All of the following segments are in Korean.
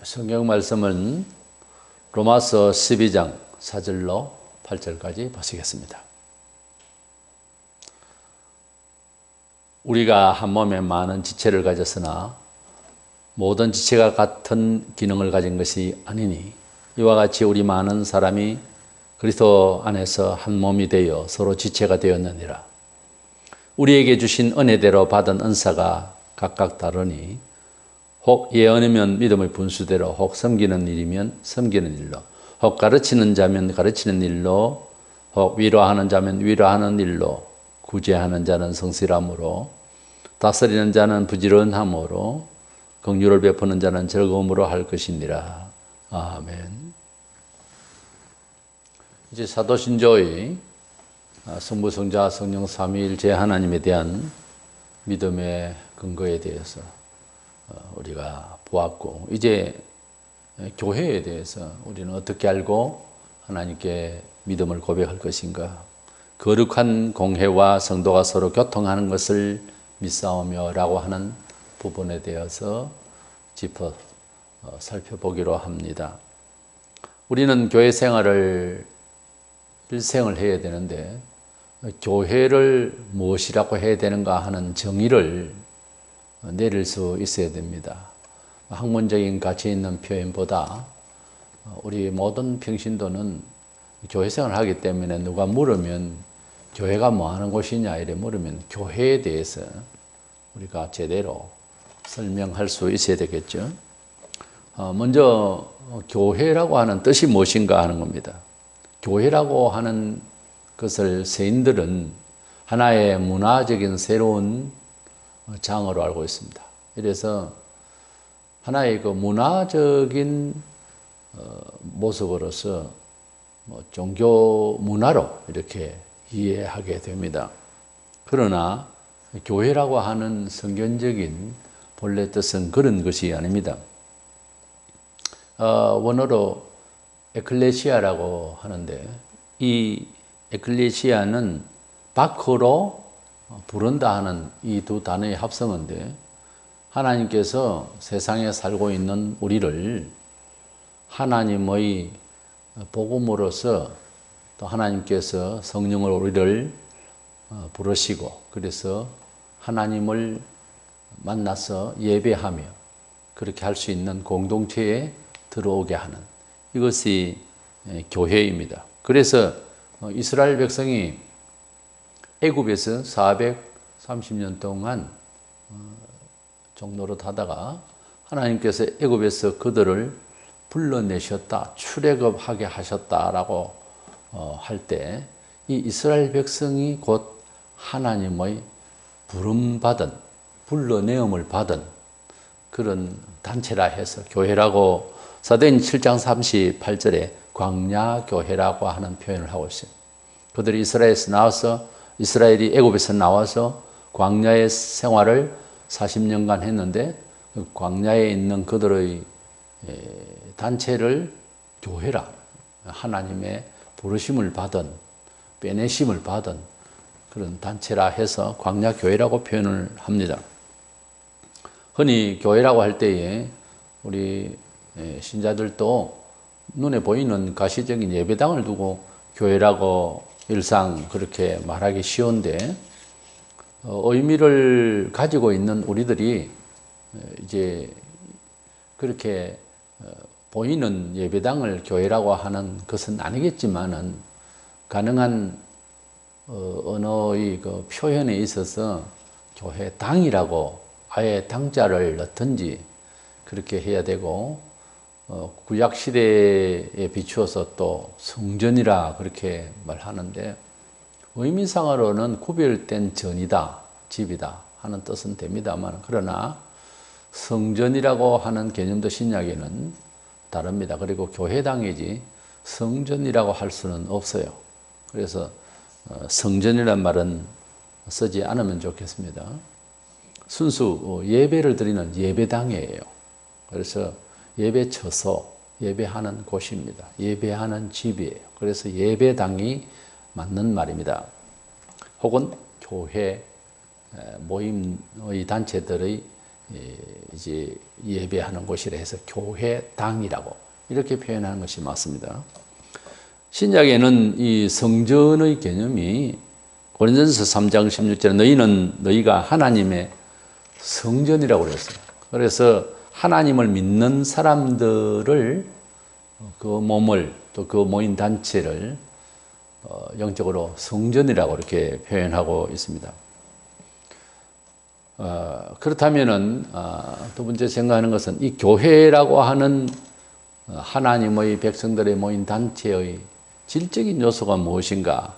성경 말씀은 로마서 12장 4절로 8절까지 보시겠습니다. 우리가 한 몸에 많은 지체를 가졌으나 모든 지체가 같은 기능을 가진 것이 아니니 이와 같이 우리 많은 사람이 그리스도 안에서 한 몸이 되어 서로 지체가 되었느니라. 우리에게 주신 은혜대로 받은 은사가 각각 다르니 혹 예언이면 믿음의 분수대로, 혹 섬기는 일이면 섬기는 일로, 혹 가르치는 자면 가르치는 일로, 혹 위로하는 자면 위로하는 일로, 구제하는 자는 성실함으로, 다스리는 자는 부지런함으로, 긍휼을 베푸는 자는 즐거움으로 할 것이니라. 아멘. 이제 사도신조의 성부, 성자, 성령 삼위일체 하나님에 대한 믿음의 근거에 대해서 우리가 보았고, 이제 교회에 대해서 우리는 어떻게 알고 하나님께 믿음을 고백할 것인가? 거룩한 공회와 성도가 서로 교통하는 것을 믿사오며 라고 하는 부분에 대해서 짚어 살펴보기로 합니다. 우리는 교회 생활을 일생을 해야 되는데 교회를 무엇이라고 해야 되는가 하는 정의를 내릴 수 있어야 됩니다. 학문적인 가치 있는 표현보다 우리 모든 평신도는 교회 생활을 하기 때문에 누가 물으면 교회가 뭐 하는 곳이냐 이래 물으면 교회에 대해서 우리가 제대로 설명할 수 있어야 되겠죠. 먼저 교회라고 하는 뜻이 무엇인가 하는 겁니다. 교회라고 하는 것을 세인들은 하나의 문화적인 새로운 장어로 알고 있습니다. 이래서 하나의 그 문화적인 모습으로서 종교 문화로 이렇게 이해하게 됩니다. 그러나 교회라고 하는 성경적인 본래 뜻은 그런 것이 아닙니다. 원어로 에클레시아라고 하는데 이 에클레시아는 밖으로 부른다 하는 이 두 단어의 합성어인데, 하나님께서 세상에 살고 있는 우리를 하나님의 복음으로서 또 하나님께서 성령을 우리를 부르시고, 그래서 하나님을 만나서 예배하며 그렇게 할 수 있는 공동체에 들어오게 하는 이것이 교회입니다. 그래서 이스라엘 백성이 애굽에서 430년 동안 종노릇 하다가 하나님께서 애굽에서 그들을 불러내셨다, 출애굽하게 하셨다라고 할 때 이 이스라엘 백성이 곧 하나님의 부름받은, 불러내음을 받은 그런 단체라 해서 교회라고 사도행 7장 38절에 광야교회라고 하는 표현을 하고 있어요. 그들이 이스라엘에서 나와서, 이스라엘이 애굽에서 나와서 광야의 생활을 40년간 했는데 그 광야에 있는 그들의 단체를 교회라, 하나님의 부르심을 받은, 빼내심을 받은 그런 단체라 해서 광야교회라고 표현을 합니다. 흔히 교회라고 할 때에 우리 신자들도 눈에 보이는 가시적인 예배당을 두고 교회라고 일상 그렇게 말하기 쉬운데, 의미를 가지고 있는 우리들이 이제 그렇게 보이는 예배당을 교회라고 하는 것은 아니겠지만은, 가능한 언어의 그 표현에 있어서 교회당이라고 아예 당자를 넣든지 그렇게 해야 되고, 구약 시대에 비추어서 또 성전이라 그렇게 말하는데, 의미상으로는 구별된 전이다, 집이다 하는 뜻은 됩니다만, 그러나 성전이라고 하는 개념도 신약에는 다릅니다. 그리고 교회당이지 성전이라고 할 수는 없어요. 그래서 성전이란 말은 쓰지 않으면 좋겠습니다. 순수 예배를 드리는 예배당이에요. 그래서 예배처소, 예배하는 곳입니다. 예배하는 집이에요. 그래서 예배당이 맞는 말입니다. 혹은 교회 모임의 단체들의 이제 예배하는 곳이라 해서 교회당이라고 이렇게 표현하는 것이 맞습니다. 신약에는 이 성전의 개념이 고린도전서 3장 16절에 너희가 하나님의 성전이라고 그랬어요. 그래서 하나님을 믿는 사람들을 그 몸을 또 그 모인 단체를 영적으로 성전이라고 이렇게 표현하고 있습니다. 그렇다면은 두 번째 생각하는 것은 이 교회라고 하는 하나님의 백성들의 모인 단체의 질적인 요소가 무엇인가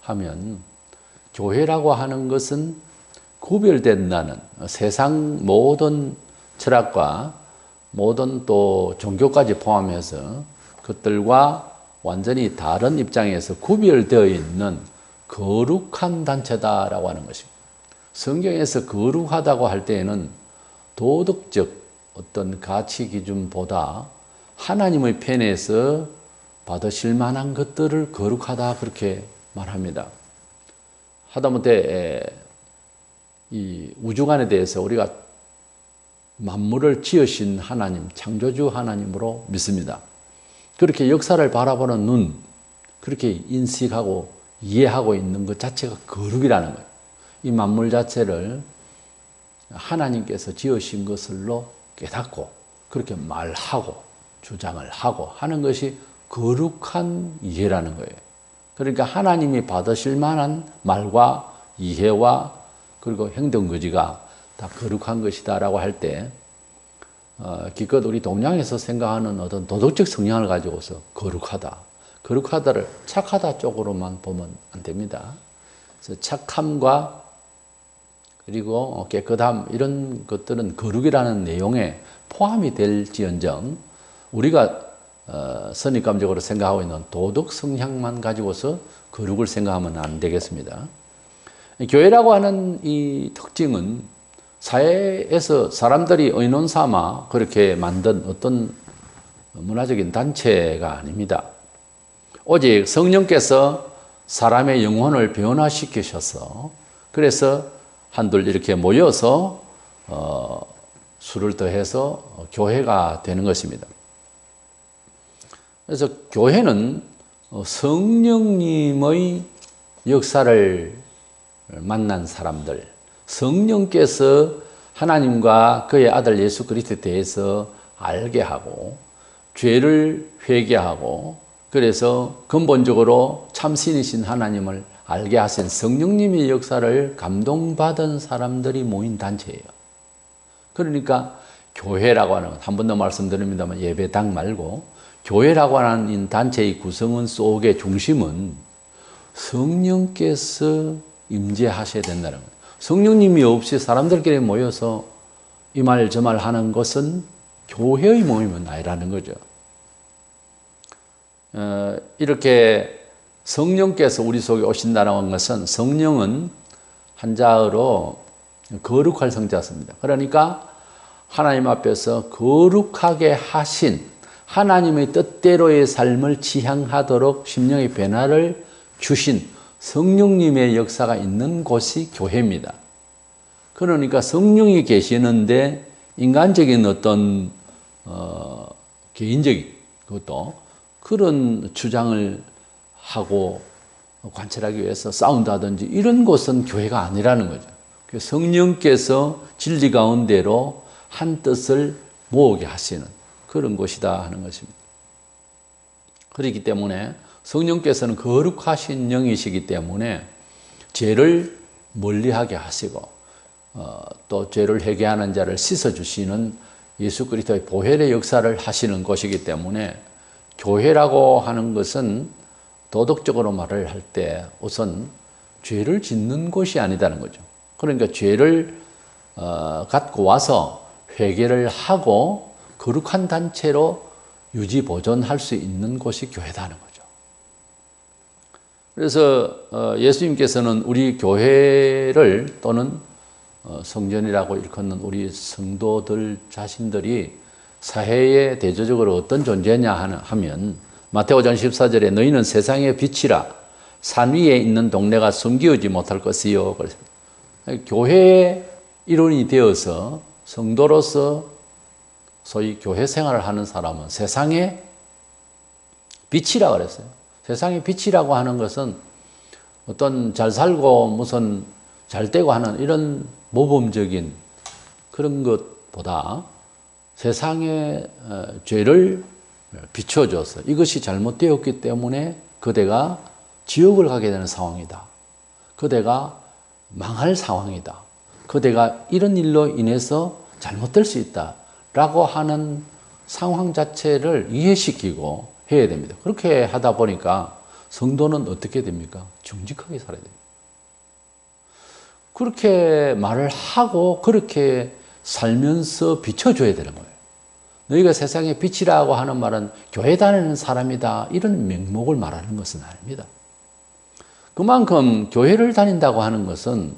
하면 교회라고 하는 것은 구별된다는 세상 모든 철학과 모든 또 종교까지 포함해서 그것들과 완전히 다른 입장에서 구별되어 있는 거룩한 단체다라고 하는 것입니다. 성경에서 거룩하다고 할 때에는 도덕적 어떤 가치 기준보다 하나님의 편에서 받으실 만한 것들을 거룩하다 그렇게 말합니다. 하다못해 이 우주관에 대해서 우리가 만물을 지으신 하나님, 창조주 하나님으로 믿습니다. 그렇게 역사를 바라보는 눈, 그렇게 인식하고 이해하고 있는 것 자체가 거룩이라는 거예요. 이 만물 자체를 하나님께서 지으신 것으로 깨닫고 그렇게 말하고 주장을 하고 하는 것이 거룩한 이해라는 거예요. 그러니까 하나님이 받으실 만한 말과 이해와 그리고 행동거지가 다 거룩한 것이다라고 할 때 기껏 우리 동양에서 생각하는 어떤 도덕적 성향을 가지고서 거룩하다, 거룩하다를 착하다 쪽으로만 보면 안 됩니다. 그래서 착함과 그리고 깨끗함 이런 것들은 거룩이라는 내용에 포함이 될지언정 우리가 선입감적으로 생각하고 있는 도덕 성향만 가지고서 거룩을 생각하면 안 되겠습니다. 교회라고 하는 이 특징은 사회에서 사람들이 의논 삼아 그렇게 만든 어떤 문화적인 단체가 아닙니다. 오직 성령께서 사람의 영혼을 변화시키셔서 그래서 한둘 이렇게 모여서 수를 더해서 교회가 되는 것입니다. 그래서 교회는 성령님의 역사를 만난 사람들, 성령께서 하나님과 그의 아들 예수 그리스도에 대해서 알게 하고 죄를 회개하고 그래서 근본적으로 참신이신 하나님을 알게 하신 성령님의 역사를 감동받은 사람들이 모인 단체예요. 그러니까 교회라고 하는 한 번 더 말씀드립니다만 예배당 말고 교회라고 하는 단체의 구성원 속의 중심은 성령께서 임재하셔야 된다는 거예요. 성령님이 없이 사람들끼리 모여서 이 말 저 말 하는 것은 교회의 모임은 아니라는 거죠. 이렇게 성령께서 우리 속에 오신다는 것은 성령은 한자어로 거룩할 성자습니다. 그러니까 하나님 앞에서 거룩하게 하신 하나님의 뜻대로의 삶을 지향하도록 심령의 변화를 주신 성령님의 역사가 있는 곳이 교회입니다. 그러니까 성령이 계시는데 인간적인 어떤 개인적인 것도 그런 주장을 하고 관찰하기 위해서 싸운다든지 이런 것은 교회가 아니라는 거죠. 성령께서 진리 가운데로 한 뜻을 모으게 하시는 그런 것이다 하는 것입니다. 그렇기 때문에 성령께서는 거룩하신 영이시기 때문에 죄를 멀리하게 하시고 또 죄를 회개하는 자를 씻어주시는 예수 그리스도의 보혈의 역사를 하시는 것이기 때문에 교회라고 하는 것은 도덕적으로 말을 할 때 우선 죄를 짓는 곳이 아니다는 거죠. 그러니까 죄를 갖고 와서 회개를 하고 거룩한 단체로 유지 보존할 수 있는 곳이 교회다는 거죠. 그래서 예수님께서는 우리 교회를 또는 성전이라고 일컫는 우리 성도들 자신들이 사회에 대조적으로 어떤 존재냐 하면 마태오 5장 14절에 너희는 세상의 빛이라 산 위에 있는 동네가 숨기우지 못할 것이요. 교회의 일원이 되어서 성도로서 소위 교회 생활을 하는 사람은 세상의 빛이라고 그랬어요. 세상의 빛이라고 하는 것은 어떤 잘 살고 무슨 잘 되고 하는 이런 모범적인 그런 것보다 세상의 죄를 비춰줘서 이것이 잘못되었기 때문에 그대가 지옥을 가게 되는 상황이다. 그대가 망할 상황이다. 그대가 이런 일로 인해서 잘못될 수 있다. 라고 하는 상황 자체를 이해시키고 해야 됩니다. 그렇게 하다 보니까 성도는 어떻게 됩니까? 정직하게 살아야 됩니다. 그렇게 말을 하고 그렇게 살면서 비춰줘야 되는 거예요. 너희가 세상의 빛이라고 하는 말은 교회 다니는 사람이다. 이런 명목을 말하는 것은 아닙니다. 그만큼 교회를 다닌다고 하는 것은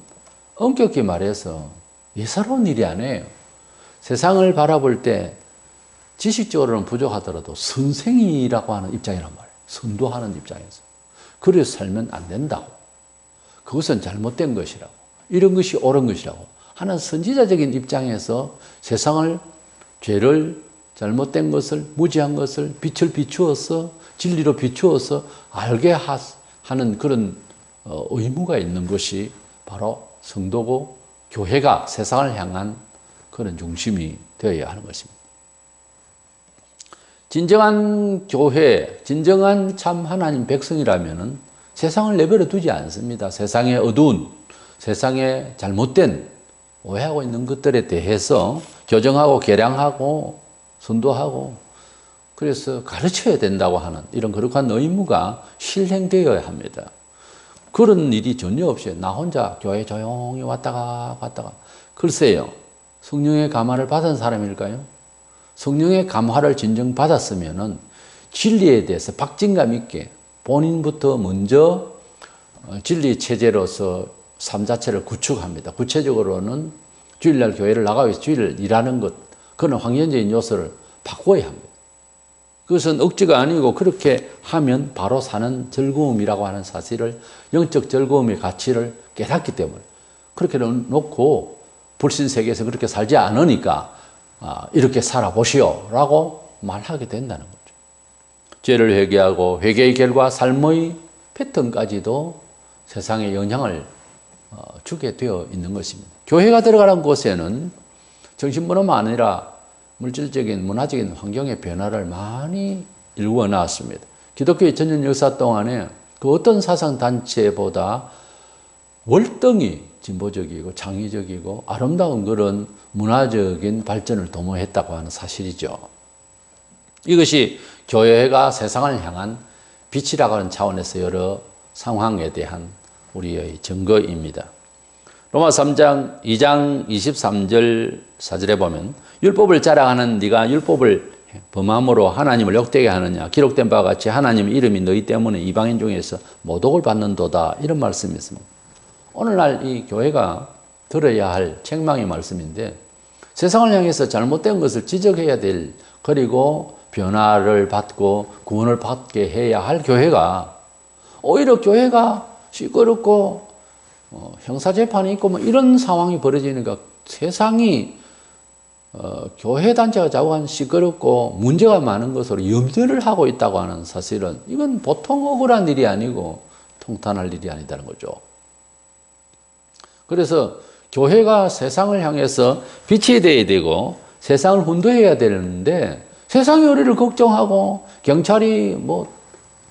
엄격히 말해서 예사로운 일이 아니에요. 세상을 바라볼 때 지식적으로는 부족하더라도 선생이라고 하는 입장이란 말이에요. 선도하는 입장에서. 그래서 살면 안 된다고. 그것은 잘못된 것이라고. 이런 것이 옳은 것이라고 하는 선지자적인 입장에서 세상을, 죄를, 잘못된 것을, 무지한 것을 빛을 비추어서 진리로 비추어서 알게 하는 그런 의무가 있는 것이 바로 성도고 교회가 세상을 향한 그런 중심이 되어야 하는 것입니다. 진정한 교회, 진정한 참 하나님 백성이라면 세상을 내버려 두지 않습니다. 세상의 어두운, 세상에 잘못된 오해하고 있는 것들에 대해서 교정하고 개량하고 선도하고 그래서 가르쳐야 된다고 하는 이런 거룩한 의무가 실행되어야 합니다. 그런 일이 전혀 없이 나 혼자 교회 조용히 왔다가 갔다가 글쎄요. 성령의 감화를 받은 사람일까요? 성령의 감화를 진정 받았으면은 진리에 대해서 박진감 있게 본인부터 먼저 진리 체제로서 삶 자체를 구축합니다. 구체적으로는 주일날 교회를 나가기 위해서 주일을 일하는 것, 그런 환경적인 요소를 바꿔야 합니다. 그것은 억지가 아니고 그렇게 하면 바로 사는 즐거움이라고 하는 사실을, 영적 즐거움의 가치를 깨닫기 때문에 그렇게 놓고 불신 세계에서 그렇게 살지 않으니까 이렇게 살아보시오 라고 말하게 된다는 거죠. 죄를 회개하고 회개의 결과 삶의 패턴까지도 세상에 영향을 주게 되어 있는 것입니다. 교회가 들어가는 곳에는 정신뿐만 아니라 물질적인 문화적인 환경의 변화를 많이 일구어 나왔습니다. 기독교의 전년 역사 동안에 그 어떤 사상단체보다 월등히 진보적이고 창의적이고 아름다운 그런 문화적인 발전을 도모했다고 하는 사실이죠. 이것이 교회가 세상을 향한 빛이라고 하는 차원에서 여러 상황에 대한 우리의 증거입니다. 로마 3장 2장 23절 사절에 보면 율법을 자랑하는 네가 율법을 범함으로 하나님을 욕되게 하느냐. 기록된 바와 같이 하나님의 이름이 너희 때문에 이방인 중에서 모독을 받는도다. 이런 말씀이 있습니다. 오늘날 이 교회가 들어야 할 책망의 말씀인데 세상을 향해서 잘못된 것을 지적해야 될, 그리고 변화를 받고 구원을 받게 해야 할 교회가 오히려 교회가 시끄럽고 형사재판이 있고 뭐 이런 상황이 벌어지니까 세상이 교회 단체가 자꾸만 시끄럽고 문제가 많은 것으로 염려를 하고 있다고 하는 사실은 이건 보통 억울한 일이 아니고 통탄할 일이 아니다는 거죠. 그래서 교회가 세상을 향해서 빛이 되어야 되고 세상을 훈도해야 되는데 세상이 우리를 걱정하고 경찰이 뭐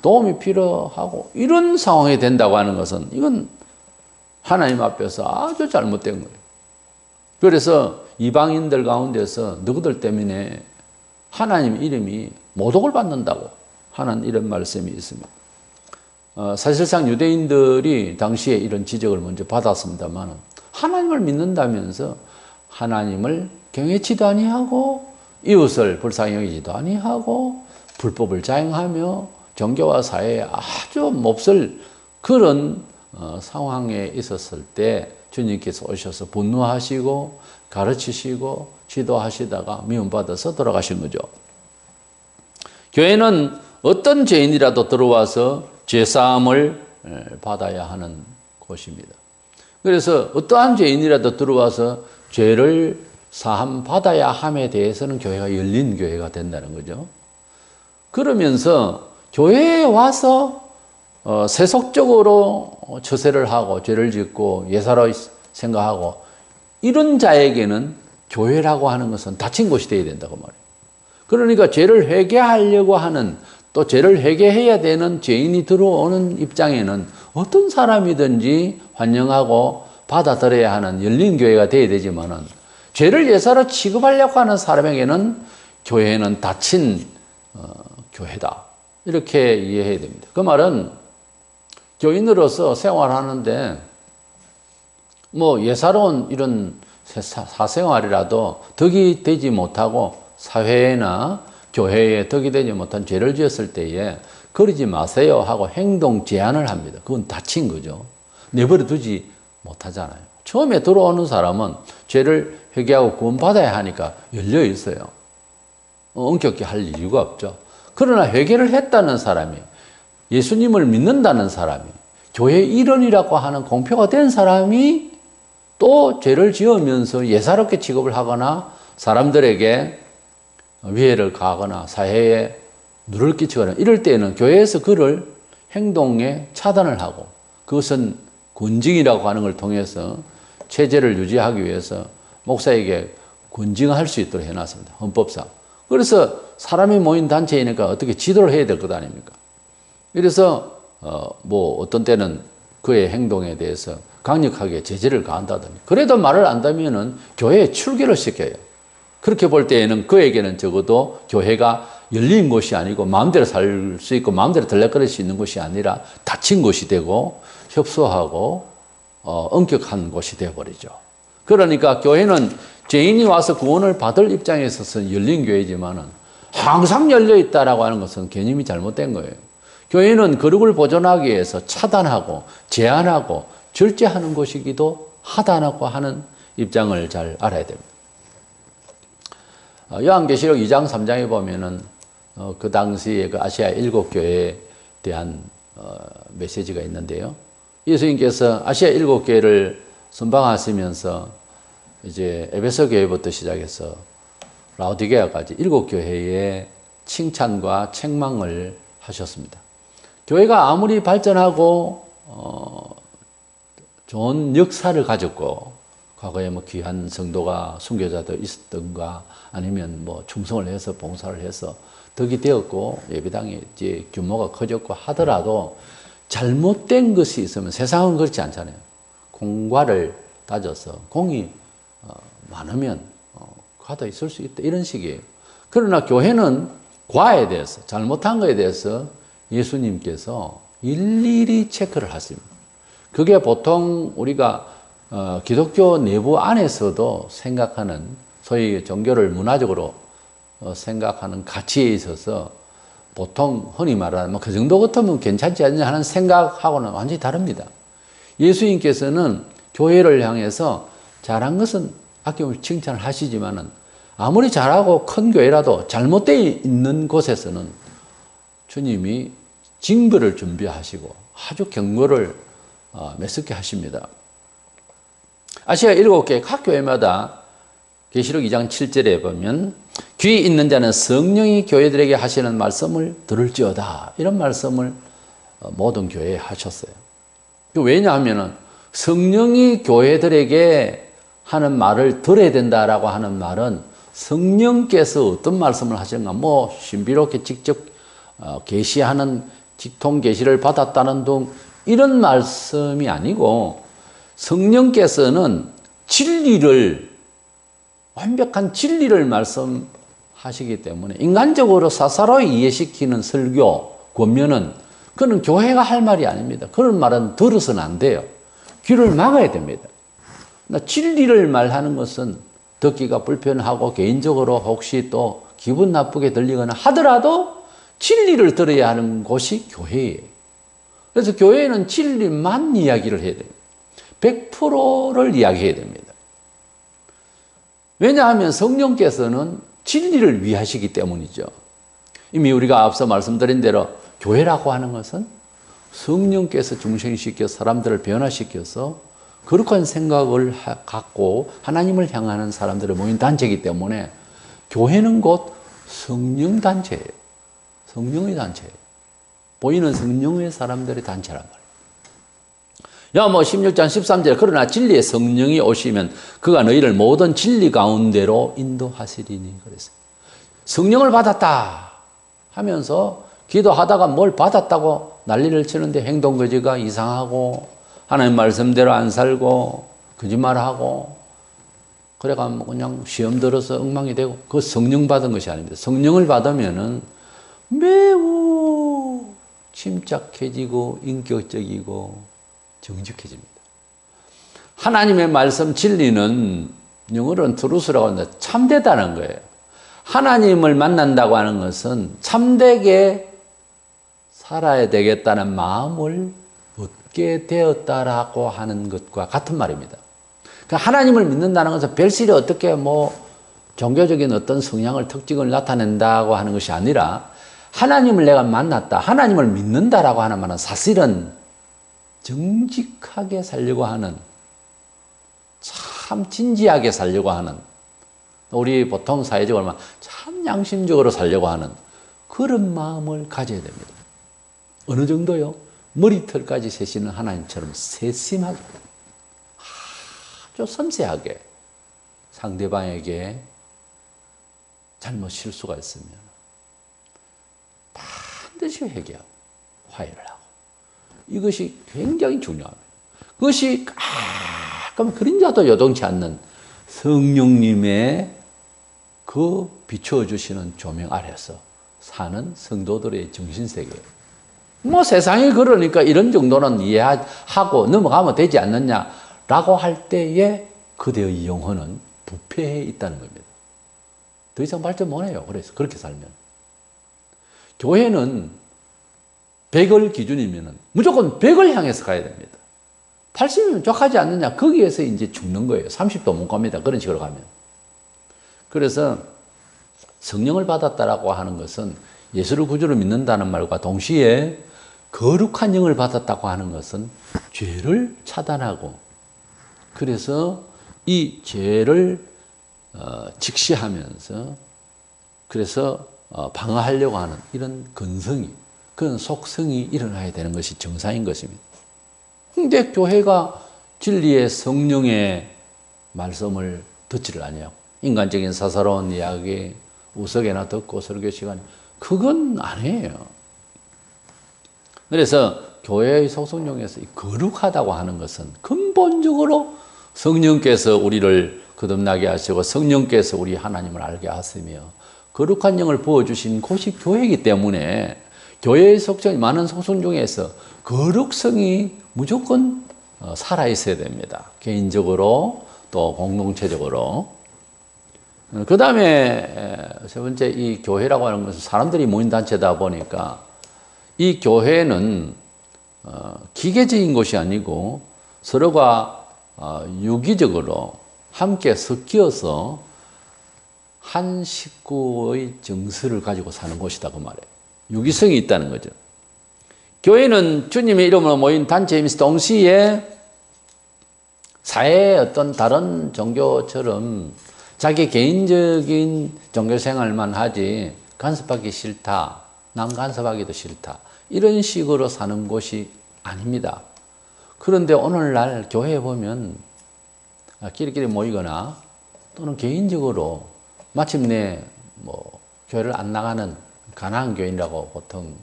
도움이 필요하고 이런 상황이 된다고 하는 것은 이건 하나님 앞에서 아주 잘못된 거예요. 그래서 이방인들 가운데서 너희들 때문에 하나님 이름이 모독을 받는다고 하는 이런 말씀이 있습니다. 사실상 유대인들이 당시에 이런 지적을 먼저 받았습니다만 하나님을 믿는다면서 하나님을 경외치도 아니하고 이웃을 불쌍히 여기지도 아니하고 불법을 자행하며 종교와 사회에 아주 몹쓸 그런 상황에 있었을 때 주님께서 오셔서 분노하시고 가르치시고 지도하시다가 미움받아서 돌아가신 거죠. 교회는 어떤 죄인이라도 들어와서 죄사함을 받아야 하는 곳입니다. 그래서 어떠한 죄인이라도 들어와서 죄를 사함 받아야 함에 대해서는 교회가 열린 교회가 된다는 거죠. 그러면서 교회에 와서 세속적으로 처세를 하고 죄를 짓고 예사로 생각하고 이런 자에게는 교회라고 하는 것은 닫힌 곳이 되어야 된다고 말해요. 그러니까 죄를 회개하려고 하는, 또 죄를 회개해야 되는 죄인이 들어오는 입장에는 어떤 사람이든지 환영하고 받아들여야 하는 열린 교회가 되어야 되지만은, 죄를 예사로 취급하려고 하는 사람에게는 교회는 닫힌 교회다, 이렇게 이해해야 됩니다. 그 말은 교인으로서 생활하는데 뭐 예사로운 이런 사생활이라도 덕이 되지 못하고 사회나 교회에 덕이 되지 못한 죄를 지었을 때에 그러지 마세요 하고 행동 제한을 합니다. 그건 닫힌 거죠. 내버려 두지 못하잖아요. 처음에 들어오는 사람은 죄를 회개하고 구원받아야 하니까 열려 있어요. 엄격히 할 이유가 없죠. 그러나 회개를 했다는 사람이, 예수님을 믿는다는 사람이, 교회 일원이라고 하는 공표가 된 사람이 또 죄를 지으면서 예사롭게 취급을 하거나 사람들에게 위해를 가하거나 사회에 누를 끼치거나 이럴 때는 교회에서 그를 행동에 차단을 하고, 그것은 군증이라고 하는 걸 통해서 체제를 유지하기 위해서 목사에게 군증할 수 있도록 해놨습니다. 헌법상. 그래서 사람이 모인 단체이니까 어떻게 지도를 해야 될 것 아닙니까? 그래서 뭐 어떤 때는 그의 행동에 대해서 강력하게 제재를 가한다더니, 그래도 말을 안다면은 교회에 출교를 시켜요. 그렇게 볼 때에는 그에게는 적어도 교회가 열린 곳이 아니고 마음대로 살 수 있고 마음대로 들락거릴 수 있는 곳이 아니라 닫힌 곳이 되고 협소하고 엄격한 곳이 되어버리죠. 그러니까 교회는 죄인이 와서 구원을 받을 입장에 있어서는 열린 교회지만은 항상 열려 있다라고 하는 것은 개념이 잘못된 거예요. 교회는 거룩을 보존하기 위해서 차단하고 제한하고 절제하는 곳이기도 하다라고 하는 입장을 잘 알아야 됩니다. 요한계시록 2장 3장에 보면은 그 당시에 그 아시아 7교회에 대한 메시지가 있는데요. 예수님께서 아시아 7교회를 선방하시면서 이제 에베소 교회부터 시작해서 라오디게아까지 7교회에 칭찬과 책망을 하셨습니다. 교회가 아무리 발전하고 좋은 역사를 가졌고 과거에 뭐 귀한 성도가 순교자도 있었던가 아니면 뭐 충성을 해서 봉사를 해서 덕이 되었고 예배당이 이제 규모가 커졌고 하더라도 잘못된 것이 있으면 세상은 그렇지 않잖아요. 공과를 따져서 공이 많으면 과도 있을 수 있다, 이런 식이에요. 그러나 교회는 과에 대해서, 잘못한 것에 대해서 예수님께서 일일이 체크를 하십니다. 그게 보통 우리가 기독교 내부 안에서도 생각하는, 소위 종교를 문화적으로 생각하는 가치에 있어서 보통 흔히 말하는 그 정도 같으면 괜찮지 않냐 하는 생각하고는 완전히 다릅니다. 예수님께서는 교회를 향해서 잘한 것은 아낌없이 칭찬을 하시지만은 아무리 잘하고 큰 교회라도 잘못되어 있는 곳에서는 주님이 징벌을 준비하시고 아주 경고를 메스게 하십니다. 아시아 7개 각 교회마다 계시록 2장 7절에 보면 귀 있는 자는 성령이 교회들에게 하시는 말씀을 들을지어다, 이런 말씀을 모든 교회에 하셨어요. 왜냐하면 성령이 교회들에게 하는 말을 들어야 된다라고 하는 말은 성령께서 어떤 말씀을 하시는가, 뭐 신비롭게 직접 계시하는 직통 계시를 받았다는 등 이런 말씀이 아니고, 성령께서는 진리를, 완벽한 진리를 말씀하시기 때문에 인간적으로 사사로이 이해시키는 설교, 권면은 그는 교회가 할 말이 아닙니다. 그런 말은 들어서는 안 돼요. 귀를 막아야 됩니다. 진리를 말하는 것은 듣기가 불편하고 개인적으로 혹시 또 기분 나쁘게 들리거나 하더라도 진리를 들어야 하는 곳이 교회예요. 그래서 교회는 진리만 이야기를 해야 됩니다. 100%를 이야기해야 됩니다. 왜냐하면 성령께서는 진리를 위하시기 때문이죠. 이미 우리가 앞서 말씀드린 대로 교회라고 하는 것은 성령께서 중생시켜 사람들을 변화시켜서 거룩한 생각을 갖고 하나님을 향하는 사람들을 모인 단체이기 때문에 교회는 곧 성령 단체예요. 성령의 단체예요. 보이는 성령의 사람들의 단체란 말이에요. 야, 16장 13절에 그러나 진리의 성령이 오시면 그가 너희를 모든 진리 가운데로 인도하시리니 그랬어요. 성령을 받았다 하면서 기도하다가 뭘 받았다고 난리를 치는데 행동거지가 이상하고 하나님 말씀대로 안 살고 거짓말하고 그래가 그냥 시험 들어서 엉망이 되고 그 성령 받은 것이 아닙니다. 성령을 받으면은 매우 침착해지고 인격적이고 정직해집니다. 하나님의 말씀 진리는 영어로는 트루스라고 하는데 참되다는 거예요. 하나님을 만난다고 하는 것은 참되게 살아야 되겠다는 마음을 얻게 되었다라고 하는 것과 같은 말입니다. 그러니까 하나님을 믿는다는 것은 별실이 어떻게 종교적인 어떤 성향을 특징을 나타낸다고 하는 것이 아니라 하나님을 내가 만났다, 하나님을 믿는다라고 하는 말은 사실은 정직하게 살려고 하는, 참 진지하게 살려고 하는, 우리 보통 사회적으로 참 양심적으로 살려고 하는 그런 마음을 가져야 됩니다. 어느 정도요? 머리털까지 세시는 하나님처럼 세심하게, 아주 섬세하게 상대방에게 잘못 실수가 있으면 반드시 회개하고 화해를 하고, 이것이 굉장히 중요합니다. 그것이 가끔 그림자도 요동치 않는 성령님의 그 비추어주시는 조명 아래서 사는 성도들의 정신세계예요. 세상이 그러니까 이런 정도는 이해하고 넘어가면 되지 않느냐라고 할 때에 그대의 영혼은 부패해 있다는 겁니다. 더 이상 발전 못해요. 그래서 그렇게 살면. 교회는 100을 기준이면 무조건 100을 향해서 가야 됩니다. 80이면 족하지 않느냐, 거기에서 이제 죽는 거예요. 30도 못 갑니다. 그런 식으로 가면. 그래서 성령을 받았다라고 하는 것은 예수를 구주로 믿는다는 말과 동시에 거룩한 영을 받았다고 하는 것은 죄를 차단하고, 그래서 이 죄를 직시하면서 그래서 방어하려고 하는 이런 근성이, 그런 속성이 일어나야 되는 것이 정상인 것입니다. 근데 교회가 진리의 성령의 말씀을 듣지를 아니하고 인간적인 사사로운 이야기 우석에나 듣고 설교 시간, 그건 아니에요. 그래서 교회의 속성중에서 거룩하다고 하는 것은 근본적으로 성령께서 우리를 거듭나게 하시고 성령께서 우리 하나님을 알게 하시며 거룩한 영을 부어주신 곳이 교회이기 때문에 교회의 속성이 많은 속성 중에서 거룩성이 무조건 살아있어야 됩니다. 개인적으로 또 공동체적으로. 그 다음에 세 번째, 이 교회라고 하는 것은 사람들이 모인 단체다 보니까 이 교회는 기계적인 것이 아니고 서로가 유기적으로 함께 섞여서 한 식구의 정서를 가지고 사는 곳이다 그 말이에요. 유기성이 있다는 거죠. 교회는 주님의 이름으로 모인 단체이면서 동시에 사회의 어떤 다른 종교처럼 자기 개인적인 종교 생활만 하지 간섭하기 싫다, 남 간섭하기도 싫다, 이런 식으로 사는 곳이 아닙니다. 그런데 오늘날 교회에 보면 끼리끼리 모이거나 또는 개인적으로 마침내 교회를 안 나가는 가난한 교인이라고 보통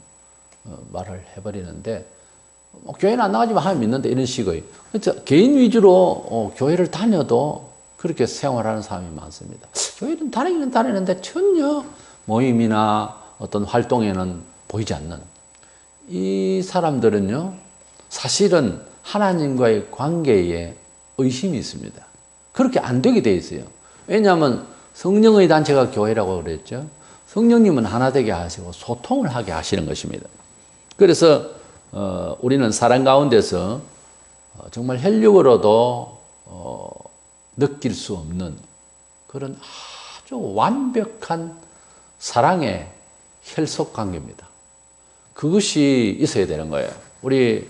말을 해버리는데, 교회는 안 나가지만 하면 믿는데 이런 식의, 그렇죠? 개인 위주로 교회를 다녀도 그렇게 생활하는 사람이 많습니다. 교회는 다니기는 다니는데 전혀 모임이나 어떤 활동에는 보이지 않는 이 사람들은요, 사실은 하나님과의 관계에 의심이 있습니다. 그렇게 안 되게 돼 있어요. 왜냐하면 성령의 단체가 교회라고 그랬죠. 성령님은 하나 되게 하시고 소통을 하게 하시는 것입니다. 그래서 우리는 사랑 가운데서 정말 혈육으로도 느낄 수 없는 그런 아주 완벽한 사랑의 혈속 관계입니다. 그것이 있어야 되는 거예요. 우리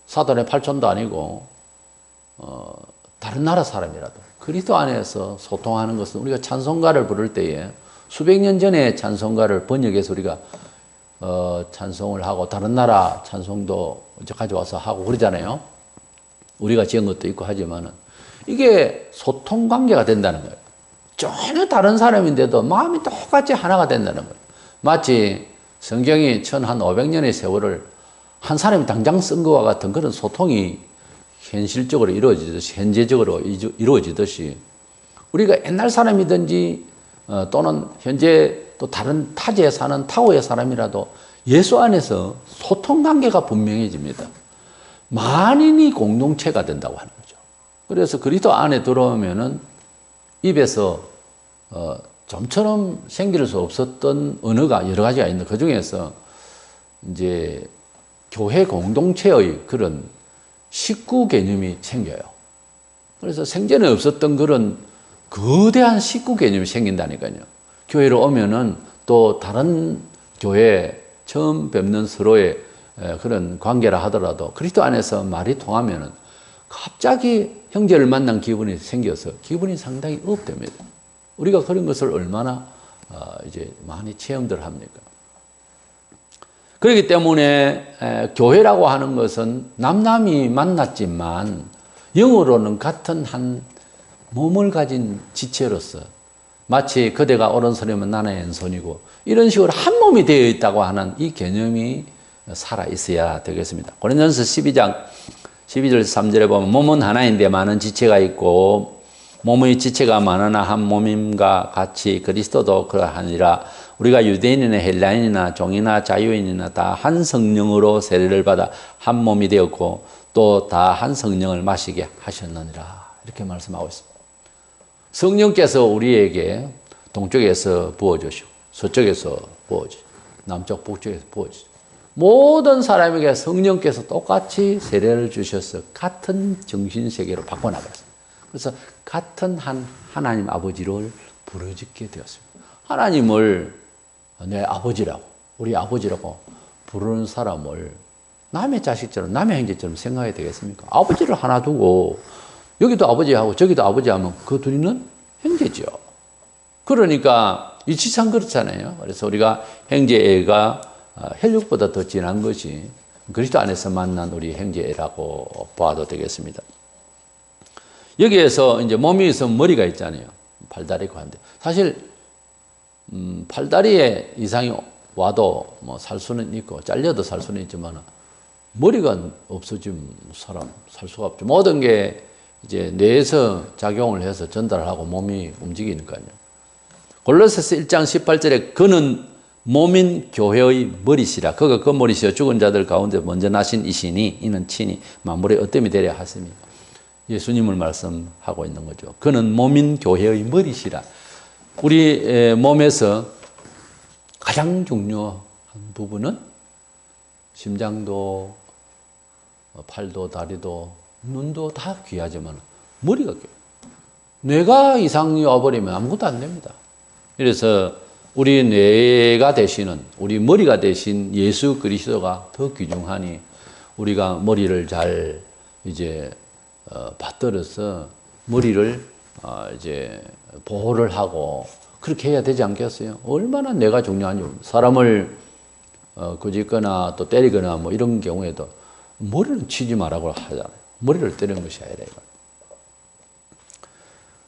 사돈의 팔촌도 아니고 다른 나라 사람이라도 그리스도 안에서 소통하는 것은 우리가 찬송가를 부를 때에 수백 년 전에 찬송가를 번역해서 우리가 찬송을 하고 다른 나라 찬송도 가져와서 하고 그러잖아요. 우리가 지은 것도 있고 하지만은 이게 소통 관계가 된다는 거예요. 전혀 다른 사람인데도 마음이 똑같이 하나가 된다는 거예요. 마치 성경이 1500년의 세월을 한 사람이 당장 쓴 것과 같은 그런 소통이 현실적으로 이루어지듯이, 현재적으로 이루어지듯이 우리가 옛날 사람이든지 또는 현재 또 다른 타지에 사는 타고의 사람이라도 예수 안에서 소통 관계가 분명해집니다. 만인이 공동체가 된다고 하는 거죠. 그래서 그리스도 안에 들어오면은 입에서 좀처럼 생길 수 없었던 언어가 여러 가지가 있는데 그 중에서 이제 교회 공동체의 그런 식구 개념이 생겨요. 그래서 생전에 없었던 그런 거대한 식구 개념이 생긴다니까요. 교회로 오면은 또 다른 교회 처음 뵙는 서로의 그런 관계라 하더라도 그리스도 안에서 말이 통하면은 갑자기 형제를 만난 기분이 생겨서 기분이 상당히 업됩니다. 우리가 그런 것을 얼마나 이제 많이 체험들 합니까? 그렇기 때문에 교회라고 하는 것은 남남이 만났지만 영으로는 같은 한 몸을 가진 지체로서 마치 그대가 오른손이면 나는 왼손이고 이런 식으로 한 몸이 되어 있다고 하는 이 개념이 살아 있어야 되겠습니다. 고린도전서 12장 12절 3절에 보면 몸은 하나인데 많은 지체가 있고 몸의 지체가 많으나 한 몸임과 같이 그리스도도 그러하니라. 우리가 유대인이나 헬라인이나 종이나 자유인이나 다 한 성령으로 세례를 받아 한 몸이 되었고 또 다 한 성령을 마시게 하셨느니라. 이렇게 말씀하고 있습니다. 성령께서 우리에게 동쪽에서 부어주시고 서쪽에서 부어주시고 남쪽 북쪽에서 부어주시고 모든 사람에게 성령께서 똑같이 세례를 주셔서 같은 정신세계로 바꿔나갔습니다. 그래서 같은 한 하나님 아버지를 부르짖게 되었습니다. 하나님을 내 아버지라고, 우리 아버지라고 부르는 사람을 남의 자식처럼, 남의 형제처럼 생각해야 되겠습니까? 아버지를 하나 두고 여기도 아버지하고 저기도 아버지하면 그 둘이는 형제죠. 그러니까 이치상 그렇잖아요. 그래서 우리가 형제애가 혈육보다 더 진한 것이 그리스도 안에서 만난 우리 형제애라고 봐도 되겠습니다. 여기에서 이제 몸이 있으면 머리가 있잖아요. 팔다리고 한데 사실 팔다리에 이상이 와도 뭐 살 수는 있고 잘려도 살 수는 있지만 머리가 없어지면 사람 살 수가 없죠. 모든 게 이제 뇌에서 작용을 해서 전달하고 몸이 움직이니까요. 골로새서 1장 18절에 그는 몸인 교회의 머리시라. 그가 그 머리시여 죽은 자들 가운데 먼저 나신 이시니 이는 친히 만물의 어뜸이 되려 하심이 예수님을 말씀하고 있는 거죠. 그는 몸인 교회의 머리시라. 우리 몸에서 가장 중요한 부분은 심장도 팔도 다리도 눈도 다 귀하지만 머리가 귀해요. 뇌가 이상이 와버리면 아무것도 안 됩니다. 그래서 우리 뇌가 되시는 우리 머리가 되신 예수 그리스도가 더 귀중하니 우리가 머리를 잘 이제 받들어서 머리를 이제 보호를 하고 그렇게 해야 되지 않겠어요? 얼마나 뇌가 중요한지. 사람을 거짓거나 또 때리거나 뭐 이런 경우에도 머리를 치지 말라고 하잖아요. 머리를 때리는 것이 아니라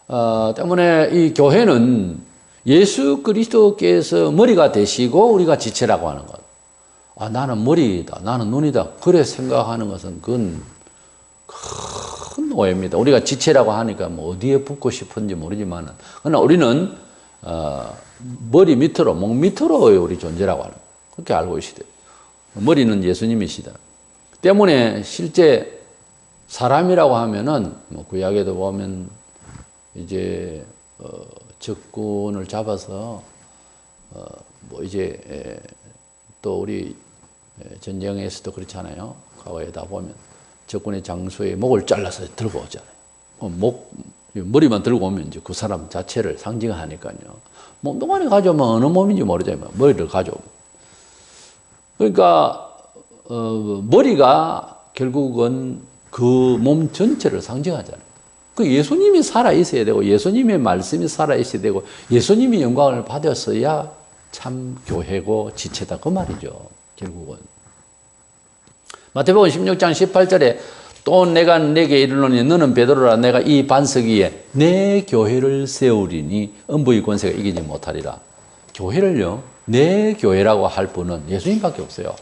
이거. 때문에 이 교회는 예수 그리스도께서 머리가 되시고 우리가 지체라고 하는 것. 나는 머리다, 나는 눈이다. 그래 생각하는 것은 그건 큰 오해입니다. 우리가 지체라고 하니까 뭐 어디에 붙고 싶은지 모르지만, 그러나 우리는 머리 밑으로, 목 밑으로의 우리 존재라고 하는 거예요. 그렇게 알고 있시대요. 머리는 예수님이시다. 때문에 실제 사람이라고 하면은 뭐 구약에도 보면 이제 적군을 잡아서 뭐 이제 또 우리 전쟁에서도 그렇잖아요. 과거에다 보면 적군의 장수의 목을 잘라서 들고 오잖아요. 머리만 들고 오면 이제 그 사람 자체를 상징하니까요. 몸동안에 가져오면 어느 몸인지 모르잖아요. 머리를 가져오면. 그러니까 머리가 결국은 그 몸 전체를 상징하잖아요. 그 예수님이 살아있어야 되고 예수님의 말씀이 살아있어야 되고 예수님이 영광을 받았어야 참 교회고 지체다 그 말이죠. 결국은. 마태복음 16장 18절에 또 내가 내게 이르노니 너는 베드로라 내가 이 반석 위에 내 교회를 세우리니 음부의 권세가 이기지 못하리라. 교회를요 내 교회라고 할 분은 예수님밖에 없어요.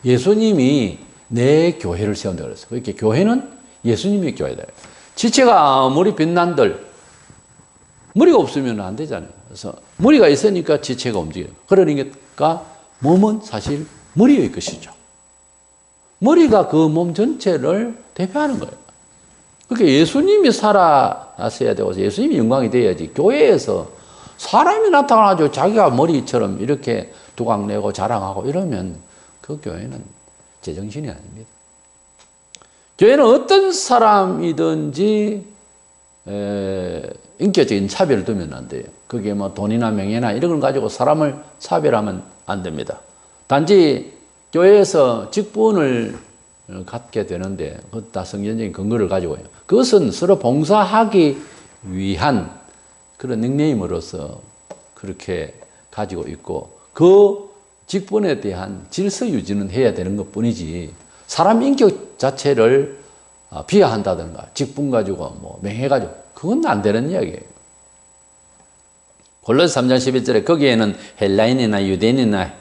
예수님이 내 교회를 세운다 그랬어요. 그렇게 교회는 예수님의 교회다. 지체가 아무리 빛난들 머리가 없으면 안 되잖아요. 그래서 머리가 있으니까 지체가 움직여요. 그러니까 몸은 사실 머리의 것이죠. 머리가 그 몸 전체를 대표하는 거예요. 그러니까 예수님이 살아났어야 되고 예수님이 영광이 돼야지 교회에서 사람이 나타나가지고 자기가 머리처럼 이렇게 두각내고 자랑하고 이러면 그 교회는 제정신이 아닙니다. 교회는 어떤 사람이든지 인격적인 차별을 두면 안 돼요. 그게 뭐 돈이나 명예나 이런 걸 가지고 사람을 차별하면 안 됩니다. 단지 교회에서 직분을 갖게 되는데 그것 다 성경적인 근거를 가지고요. 그것은 서로 봉사하기 위한 그런 닉네임으로서 그렇게 가지고 있고 그 직분에 대한 질서 유지는 해야 되는 것뿐이지 사람 인격 자체를 비하한다든가 직분 가지고 뭐 명예 가지고 그건 안 되는 이야기예요. 골로새 3장 11절에 거기에는 헬라인이나 유대인이나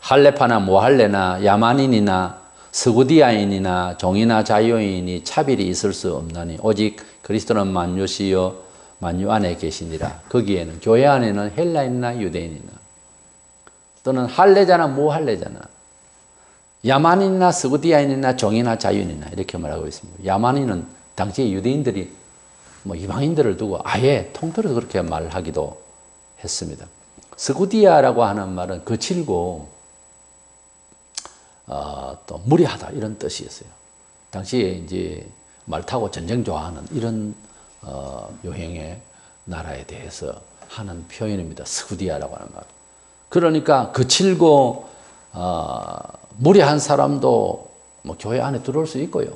할레파나 모할레나 야만인이나 스구디아인이나 종이나 자유인이 차별이 있을 수 없나니 오직 그리스도는 만유시여 만유 안에 계시니라. 거기에는 교회 안에는 헬라인이나 유대인이나 또는 할레자나 모할레자나 야만인이나 스구디아인이나 종이나 자유인이나 이렇게 말하고 있습니다. 야만인은 당시 유대인들이 뭐 이방인들을 두고 아예 통틀어서 그렇게 말하기도 했습니다. 스구디아라고 하는 말은 거칠고 또 무리하다 이런 뜻이었어요. 당시에 이제 말 타고 전쟁 좋아하는 이런 유행의 나라에 대해서 하는 표현입니다. 스구디아라고 하는 말. 그러니까 거칠고 무리한 사람도 뭐 교회 안에 들어올 수 있고요.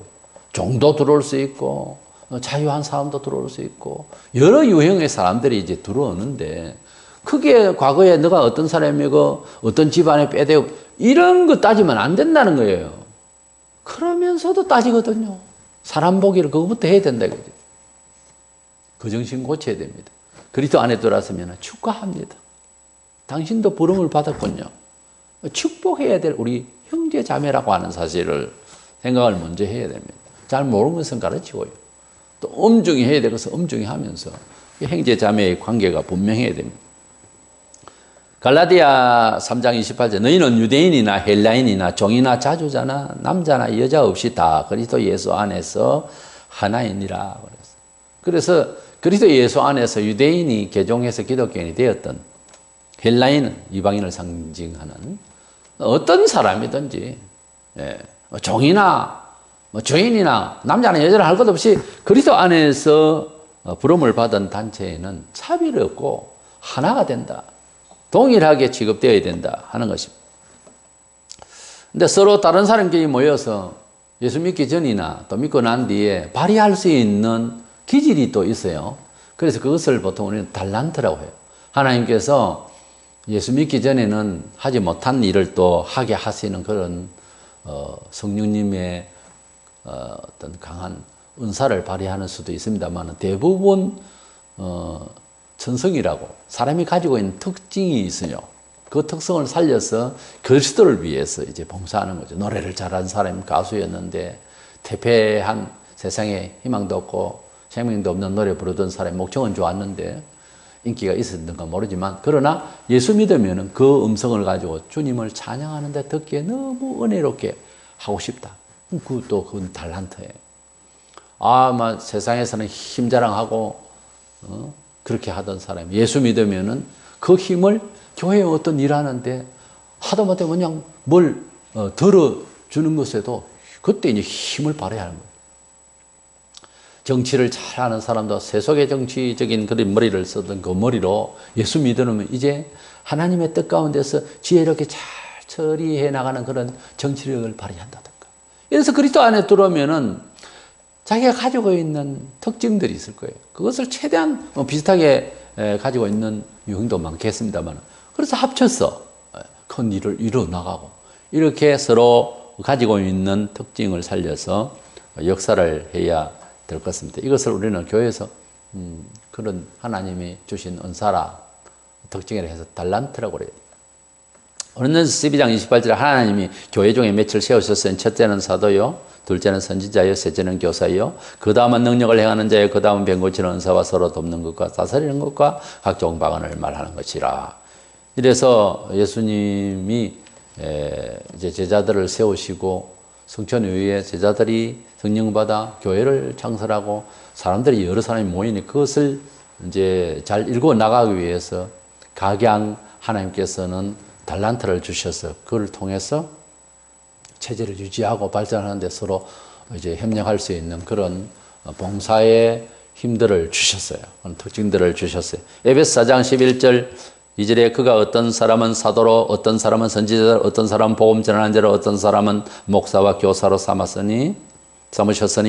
종도 들어올 수 있고 자유한 사람도 들어올 수 있고 여러 유형의 사람들이 이제 들어오는데 크게 과거에 너가 어떤 사람이고 어떤 집안에 빼대고 이런 거 따지면 안 된다는 거예요. 그러면서도 따지거든요. 사람 보기를 그거부터 해야 된다 이거죠. 그 정신 고쳐야 됩니다. 그리스도 안에 들어왔으면 축하합니다. 당신도 부름을 받았군요. 축복해야 될 우리 형제 자매라고 하는 사실을 생각을 먼저 해야 됩니다. 잘 모르는 것은 가르치고요. 또 엄중히 해야 될 것은 엄중히 하면서 형제 자매의 관계가 분명해야 됩니다. 갈라디아 3장 28절 너희는 유대인이나 헬라인이나 종이나 자주자나 남자나 여자 없이 다 그리스도 예수 안에서 하나이니라. 그래서 그리스도 예수 안에서 유대인이 개종해서 기독교인이 되었던 헬라인은 이방인을 상징하는 어떤 사람이든지 종이나 주인이나 남자나 여자나 할 것 없이 그리스도 안에서 부름을 받은 단체에는 차별이 없고 하나가 된다. 동일하게 취급되어야 된다 하는 것입니다. 근데 서로 다른 사람끼리 모여서 예수 믿기 전이나 또 믿고 난 뒤에 발휘할 수 있는 기질이 또 있어요. 그래서 그것을 보통 우리는 달란트라고 해요. 하나님께서 예수 믿기 전에는 하지 못한 일을 또 하게 하시는 그런 성령님의 어떤 강한 은사를 발휘하는 수도 있습니다만 대부분 천성이라고 사람이 가지고 있는 특징이 있어요. 그 특성을 살려서 그리스도를 위해서 이제 봉사하는 거죠. 노래를 잘하는 사람이 가수였는데 퇴폐한 세상에 희망도 없고 생명도 없는 노래 부르던 사람이 목청은 좋았는데 인기가 있었는가 모르지만 그러나 예수 믿으면 그 음성을 가지고 주님을 찬양하는데 듣기에 너무 은혜롭게 하고 싶다. 그건 달란트예요. 막 세상에서는 힘자랑하고 그렇게 하던 사람이 예수 믿으면은 그 힘을 교회에 어떤 일하는데 하다못해 그냥 뭘 들어주는 것에도 그때 이제 힘을 발휘하는 거예요. 정치를 잘하는 사람도 세속의 정치적인 그런 머리를 쓰던 그 머리로 예수 믿으면 이제 하나님의 뜻 가운데서 지혜롭게 잘 처리해 나가는 그런 정치력을 발휘한다든가. 그래서 그리스도 안에 들어오면은 자기가 가지고 있는 특징들이 있을 거예요. 그것을 최대한 비슷하게 가지고 있는 유형도 많겠습니다만, 그래서 합쳐서 큰 일을 이루어 나가고, 이렇게 서로 가지고 있는 특징을 살려서 역사를 해야 될 것 같습니다. 이것을 우리는 교회에서 그런 하나님이 주신 은사라, 특징이라 해서 달란트라고 그래요. 고린도전서 12장 28절에 하나님이 교회 중에 몇을 세우셨으니 첫째는 사도요, 둘째는 선지자요, 셋째는 교사요, 그 다음은 능력을 행하는 자요, 그 다음은 병 고치는 은사와 서로 돕는 것과 다스리는 것과 각종 방언을 말하는 것이라. 이래서 예수님이 이제 제자들을 세우시고 성천 이후에 제자들이 성령받아 교회를 창설하고 사람들이 여러 사람이 모이니 그것을 이제 잘 읽어 나가기 위해서 각양 하나님께서는 달란트를 주셔서 그걸 통해서 체제를 유지하고 발전하는 데 서로 이제 협력할 수 있는 그런 봉사의 힘들을 주셨어요. 그런 특징들을 주셨어요. 에베소 4장 11절 2절에 그가 어떤 사람은 사도로, 어떤 사람은 선지자로, 어떤 사람은 복음 전하는 자로, 어떤 사람은 목사와 교사로 삼으셨으니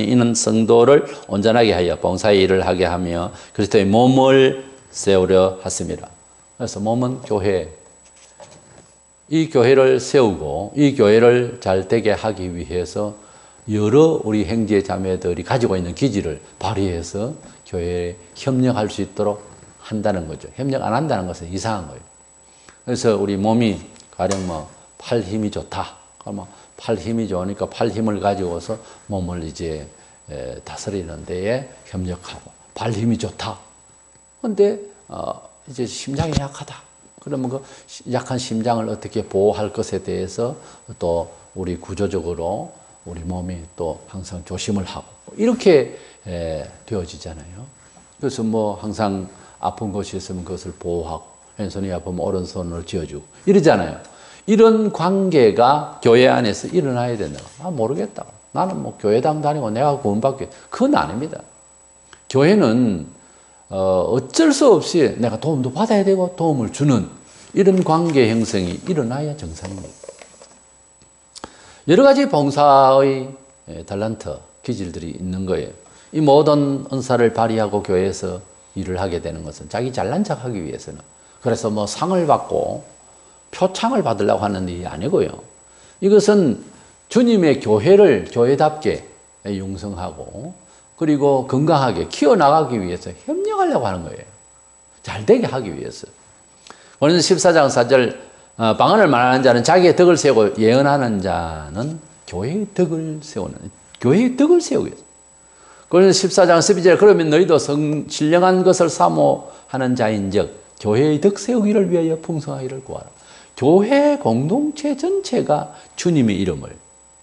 이는 성도를 온전하게 하여 봉사의 일을 하게 하며 그리스도의 몸을 세우려 하십니다. 그래서 몸은 교회, 이 교회를 세우고 이 교회를 잘 되게 하기 위해서 여러 우리 형제 자매들이 가지고 있는 기질을 발휘해서 교회에 협력할 수 있도록 한다는 거죠. 협력 안 한다는 것은 이상한 거예요. 그래서 우리 몸이 가령 팔 힘이 좋다. 그러면 팔 힘이 좋으니까 팔 힘을 가지고서 몸을 이제 다스리는 데에 협력하고, 발 힘이 좋다. 근데 이제 심장이 약하다. 그러면 그 약한 심장을 어떻게 보호할 것에 대해서 또 우리 구조적으로 우리 몸이 또 항상 조심을 하고 이렇게 되어지잖아요. 그래서 항상 아픈 곳이 있으면 그것을 보호하고, 왼손이 아프면 오른손으로 쥐어주고 이러잖아요. 이런 관계가 교회 안에서 일어나야 된다. 모르겠다. 나는 교회당 다니고 내가 구원받게. 그건 아닙니다. 교회는 어쩔 수 없이 내가 도움도 받아야 되고 도움을 주는 이런 관계 형성이 일어나야 정상입니다. 여러 가지 봉사의 달란트, 기질들이 있는 거예요. 이 모든 은사를 발휘하고 교회에서 일을 하게 되는 것은 자기 잘난 척 하기 위해서는, 그래서 상을 받고 표창을 받으려고 하는 일이 아니고요. 이것은 주님의 교회를 교회답게 융성하고 그리고 건강하게 키워나가기 위해서 협력하려고 하는 거예요. 잘 되게 하기 위해서. 고린도서 14장 4절 방언을 말하는 자는 자기의 덕을 세우고 예언하는 자는 교회의 덕을 세우는, 교회의 덕을 세우기 위해서. 고린도서 14장 12절에 그러면 너희도 신령한 것을 사모하는 자인즉 교회의 덕 세우기를 위하여 풍성하기를 구하라. 교회 공동체 전체가 주님의 이름을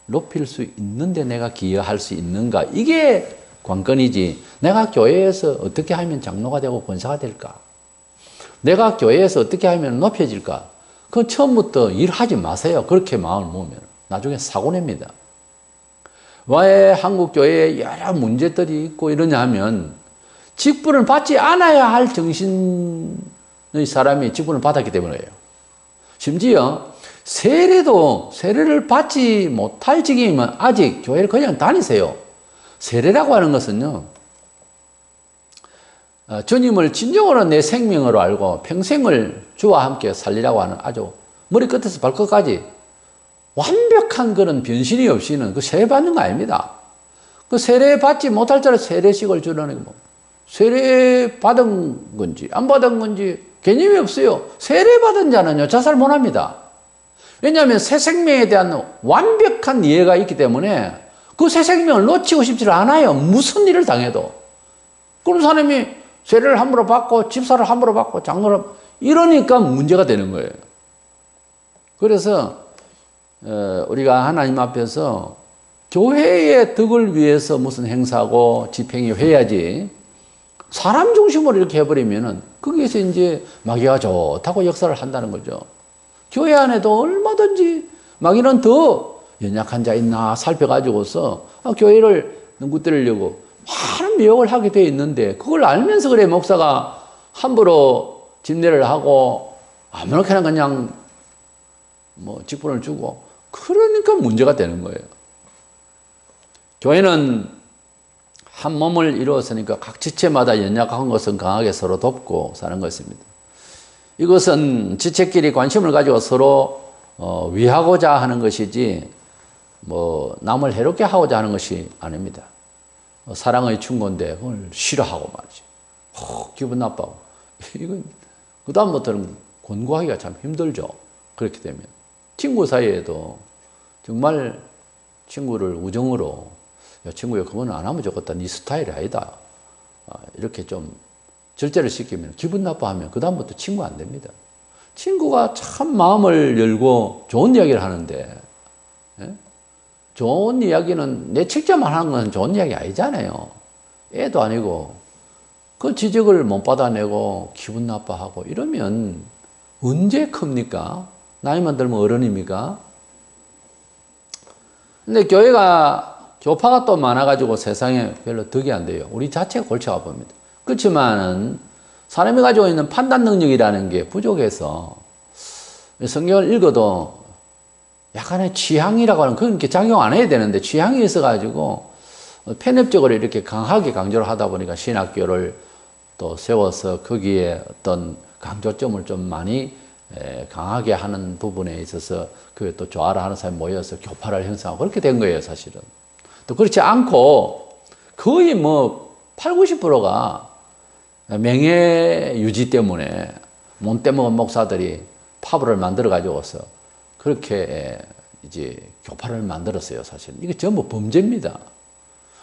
높일 수 있는데 내가 기여할 수 있는가, 이게 관건이지. 내가 교회에서 어떻게 하면 장로가 되고 권사가 될까, 내가 교회에서 어떻게 하면 높여질까, 그건 처음부터 일하지 마세요. 그렇게 마음을 먹으면 나중에 사고 냅니다. 왜 한국 교회에 여러 문제들이 있고 이러냐 하면 직분을 받지 않아야 할 정신의 사람이 직분을 받았기 때문이에요. 심지어 세례를 받지 못할 지경이면 아직 교회를 그냥 다니세요. 세례라고 하는 것은요, 주님을 진정으로 내 생명으로 알고 평생을 주와 함께 살리라고 하는 아주 머리끝에서 발끝까지 완벽한 그런 변신이 없이는 그 세례 받는 거 아닙니다. 그 세례 받지 못할 자를 세례식을 주라는 거, 세례 받은 건지 안 받은 건지 개념이 없어요. 세례 받은 자는요, 자살 못 합니다. 왜냐하면 새 생명에 대한 완벽한 이해가 있기 때문에 그 새 생명을 놓치고 싶지 않아요. 무슨 일을 당해도. 그런 사람이 세례를 함부로 받고 집사를 함부로 받고 장로를 이러니까 문제가 되는 거예요. 그래서 우리가 하나님 앞에서 교회의 덕을 위해서 무슨 행사고 집행이 해야지, 사람 중심으로 이렇게 해버리면은 거기에서 이제 마귀가 좋다고 역사를 한다는 거죠. 교회 안에도 얼마든지 마귀는 더 연약한 자 있나 살펴가지고서 교회를 넘구뜨리려고 많은 미혹을 하게 돼 있는데, 그걸 알면서 그래 목사가 함부로 집례를 하고 아무렇게나 그냥 직분을 주고, 그러니까 문제가 되는 거예요. 교회는 한 몸을 이루었으니까 각 지체마다 연약한 것은 강하게 서로 돕고 사는 것입니다. 이것은 지체끼리 관심을 가지고 서로 위하고자 하는 것이지 뭐 남을 해롭게 하고자 하는 것이 아닙니다. 사랑의 충고인데 그걸 싫어하고 말이죠. 기분 나빠하고. 이건 그다음부터는 권고하기가 참 힘들죠. 그렇게 되면. 친구 사이에도 정말 친구를 우정으로 야 친구야 그건 안 하면 좋겠다. 네 스타일이 아니다. 이렇게 좀 절제를 시키면 기분 나빠하면 그다음부터 친구 안 됩니다. 친구가 참 마음을 열고 좋은 이야기를 하는데 예? 좋은 이야기는 내 칭찬만 하는 건 좋은 이야기 아니잖아요. 애도 아니고 그 지적을 못 받아내고 기분 나빠하고 이러면 언제 큽니까? 나이만 들면 어른입니까? 근데 교파가 또 많아가지고 세상에 별로 덕이 안 돼요. 우리 자체가 골치 아픕니다. 그렇지만은 사람이 가지고 있는 판단 능력이라는 게 부족해서 성경을 읽어도 약간의 취향이라고 하는 그건 이렇게 작용 안 해야 되는데 취향이 있어가지고 편협적으로 이렇게 강하게 강조를 하다 보니까 신학교를 또 세워서 거기에 어떤 강조점을 좀 많이 강하게 하는 부분에 있어서 그게 또 좋아라 하는 사람이 모여서 교파를 형성하고 그렇게 된 거예요, 사실은. 또 그렇지 않고 거의 뭐 80, 90%가 명예 유지 때문에 못 떼먹은 목사들이 파브를 만들어 가지고서 그렇게 이제 교파를 만들었어요, 사실은. 이게 전부 범죄입니다.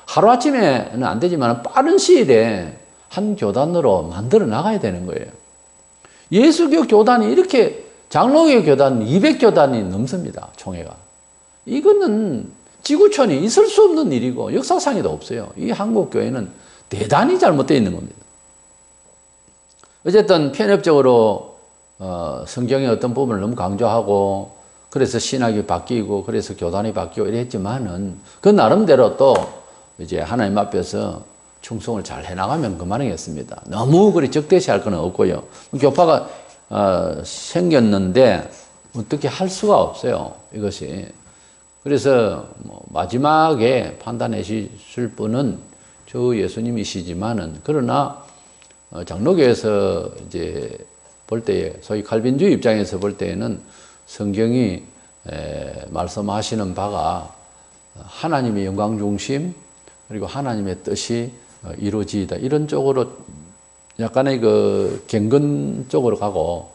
하루아침에는 안 되지만 빠른 시일에 한 교단으로 만들어 나가야 되는 거예요. 예수교 교단이 이렇게 장로교 교단 200교단이 넘습니다. 총회가. 이거는 지구촌이 있을 수 없는 일이고 역사상에도 없어요. 이 한국 교회는 대단히 잘못되어 있는 겁니다. 어쨌든 편협적으로 성경의 어떤 부분을 너무 강조하고 그래서 신학이 바뀌고 그래서 교단이 바뀌고 이랬지만은 그 나름대로 또 이제 하나님 앞에서 충성을 잘 해나가면 그만이겠습니다. 너무 그리 적대시할 건 없고요. 교파가 생겼는데 어떻게 할 수가 없어요. 이것이. 그래서 뭐 마지막에 판단하실 분은 저 예수님이시지만은 그러나 장로교에서 이제 볼 때에 소위 칼빈주의 입장에서 볼 때에는 성경이 말씀하시는 바가 하나님의 영광 중심 그리고 하나님의 뜻이 이루어지이다. 이런 쪽으로 약간의 그 경건 쪽으로 가고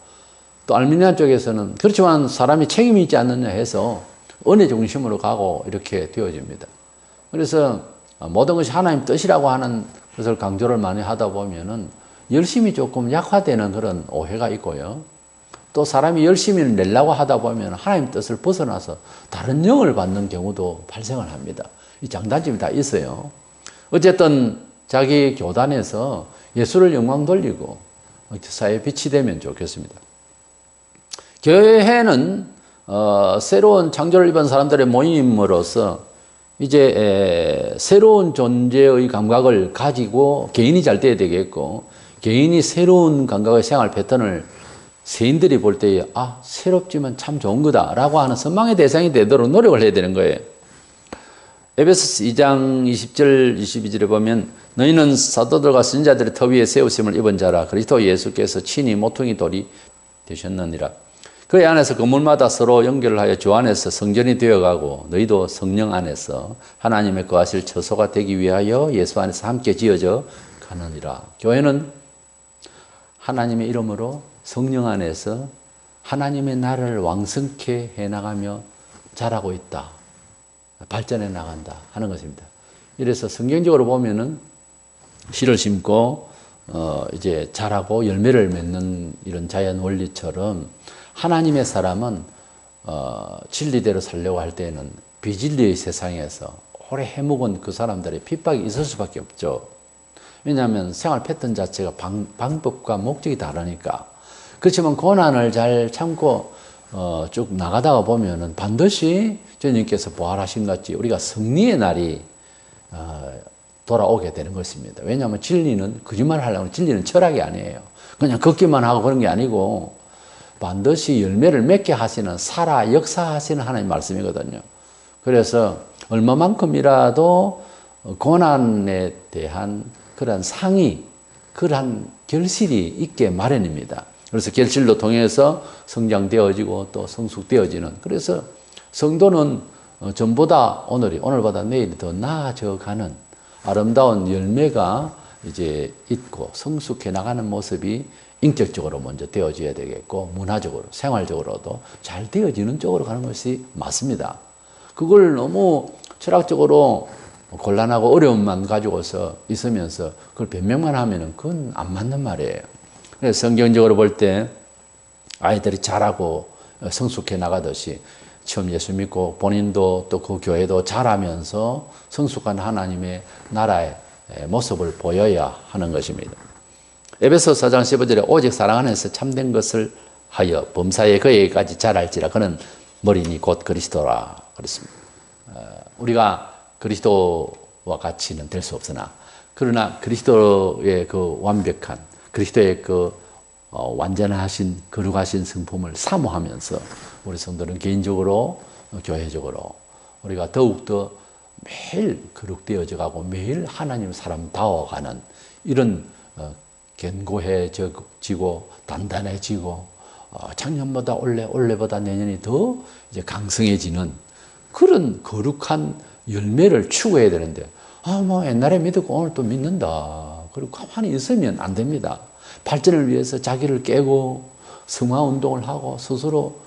또 알미니안 쪽에서는 그렇지만 사람이 책임이 있지 않느냐 해서 은혜 중심으로 가고 이렇게 되어집니다. 그래서 모든 것이 하나님 뜻이라고 하는 것을 강조를 많이 하다 보면은 열심히 조금 약화되는 그런 오해가 있고요. 또 사람이 열심히 내려고 하다 보면 하나님 뜻을 벗어나서 다른 영을 받는 경우도 발생을 합니다. 이 장단점이 다 있어요. 어쨌든 자기 교단에서 예수를 영광 돌리고 사회에 빛이 되면 좋겠습니다. 교회는 새로운 창조를 입은 사람들의 모임으로서 이제 새로운 존재의 감각을 가지고 개인이 잘 돼야 되겠고 개인이 새로운 감각의 생활 패턴을 세인들이 볼 때에 새롭지만 참 좋은 거다라고 하는 선망의 대상이 되도록 노력을 해야 되는 거예요. 에베소서 2장 20절 22절에 보면 너희는 사도들과 선지자들의 터 위에 세우심을 입은 자라 그리스도 예수께서 친히 모퉁이 돌이 되셨느니라. 그 안에서 건물마다 서로 연결을 하여 주 안에서 성전이 되어가고 너희도 성령 안에서 하나님의 거하실 처소가 되기 위하여 예수 안에서 함께 지어져 가느니라. 교회는 하나님의 이름으로 성령 안에서 하나님의 나라를 왕성케 해나가며 자라고 있다. 발전해 나간다 하는 것입니다. 이래서 성경적으로 보면은 씨를 심고 이제 자라고 열매를 맺는 이런 자연 원리처럼 하나님의 사람은 진리대로 살려고 할 때는 비진리의 세상에서 오래 해묵은 그 사람들의 핍박이 있을 수밖에 없죠. 왜냐하면 생활 패턴 자체가 방법과 목적이 다르니까. 그렇지만 고난을 잘 참고 쭉 나가다가 보면은 반드시 주님께서 부활하신 같이 우리가 승리의 날이 돌아오게 되는 것입니다. 왜냐하면 진리는 거짓말을 하려면 진리는 철학이 아니에요. 그냥 걷기만 하고 그런 게 아니고 반드시 열매를 맺게 하시는 역사하시는 하나님 말씀이거든요. 그래서 얼마만큼이라도 고난에 대한 그러한 상의, 그러한 결실이 있게 마련입니다. 그래서 결실로 통해서 성장되어지고 또 성숙되어지는, 그래서 성도는 전보다 오늘보다 내일이 더 나아져가는 아름다운 열매가 이제 있고 성숙해 나가는 모습이 인격적으로 먼저 되어져야 되겠고, 문화적으로, 생활적으로도 잘 되어지는 쪽으로 가는 것이 맞습니다. 그걸 너무 철학적으로 곤란하고 어려움만 가지고서 있으면서 그걸 변명만 하면은 그건 안 맞는 말이에요. 그래서 성경적으로 볼 때 아이들이 자라고 성숙해 나가듯이 처음 예수 믿고 본인도 또 그 교회도 자라면서 성숙한 하나님의 나라의 모습을 보여야 하는 것입니다. 에베소서 4장 15절에 오직 사랑 안에서 참된 것을 하여 범사에 그에게까지 자랄지라 그는 머리니 곧 그리스도라 그랬습니다. 우리가 그리스도와 같이는 될 수 없으나, 그러나 그리스도의 그 완벽한, 그리스도의 그 완전하신 거룩하신 성품을 사모하면서 우리 성도는 개인적으로 교회적으로 우리가 더욱더 매일 거룩되어져 가고 매일 하나님 사람다워가는 이런 견고해지고 단단해지고 작년보다 올해보다 내년이 더 이제 강성해지는 그런 거룩한 열매를 추구해야 되는데, 뭐 옛날에 믿었고 오늘 또 믿는다, 그리고 가만히 있으면 안 됩니다. 발전을 위해서 자기를 깨고 성화 운동을 하고 스스로